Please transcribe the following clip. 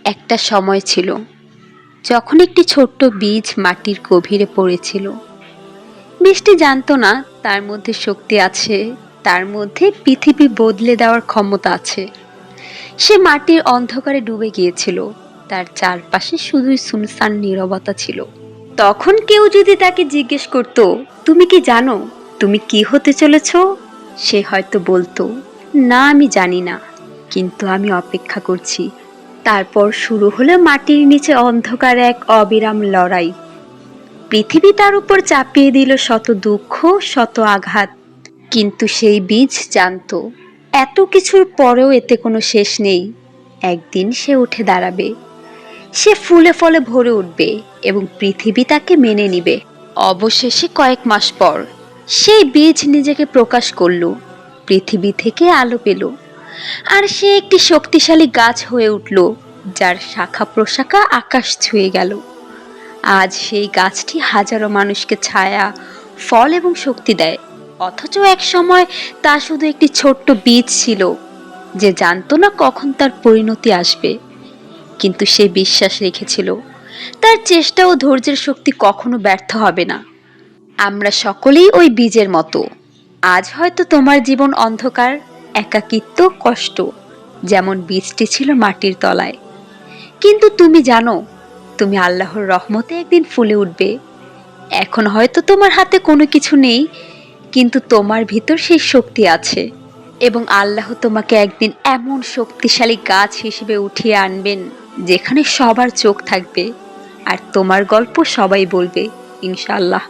একটা সময় ছিল যখন একটি ছোট্ট বীজ মাটির গভীরে পড়েছিল। বীজটি জানতো না তার মধ্যে শক্তি আছে, তার মধ্যে পৃথিবী বদলে দেওয়ার ক্ষমতা আছে। সে মাটির অন্ধকারে ডুবে গিয়েছিল, তার চারপাশে শুধুই সুনসান নীরবতা ছিল। তখন কেউ যদি তাকে জিজ্ঞেস করতো, তুমি কি জানো তুমি কি হতে চলেছ, সে হয়তো বলতো, না আমি জানি না, কিন্তু আমি অপেক্ষা করছি। তারপর শুরু হলো মাটির নিচে অন্ধকার এক অবিরাম লড়াই। পৃথিবী তার উপর চাপিয়ে দিল শত দুঃখ, শত আঘাত। কিন্তু সেই বীজ জানতো এত কিছুর পরেও এতে কোনো শেষ নেই। একদিন সে উঠে দাঁড়াবে, সে ফুলে ফলে ভরে উঠবে এবং পৃথিবী তাকে মেনে নিবে। অবশেষে কয়েক মাস পর সেই বীজ নিজেকে প্রকাশ করলো, পৃথিবী থেকে আলো পেল, আর সে একটি শক্তিশালী গাছ হয়ে উঠল, যার শাখা প্রশাখা আকাশ ছুঁয়ে গেল। আজ সেই গাছটি হাজারো মানুষকে ছায়া, ফল এবং শক্তি দেয়। অথচ এক সময় তা শুধু একটি ছোট্ট বীজ ছিল, যে জানতো না কখন তার পরিণতি আসবে। কিন্তু সে বিশ্বাস রেখেছিল তার চেষ্টা ও ধৈর্যের শক্তি কখনো ব্যর্থ হবে না। আমরা সকলেই ওই বীজের মতো। আজ হয়তো তোমার জীবন অন্ধকার, একাকিত্ব, কষ্ট, যেমন বীজটি ছিল মাটির তলায়। কিন্তু তুমি জানো, তুমি আল্লাহর রহমতে একদিন ফুলে উঠবে। এখন হয়তো তোমার হাতে কোনো কিছু নেই, কিন্তু তোমার ভিতর সেই শক্তি আছে, এবং আল্লাহ তোমাকে একদিন এমন শক্তিশালী গাছ হিসেবে উঠিয়ে আনবেন, যেখানে সবার চোখ থাকবে আর তোমার গল্প সবাই বলবে, ইনশাআল্লাহ।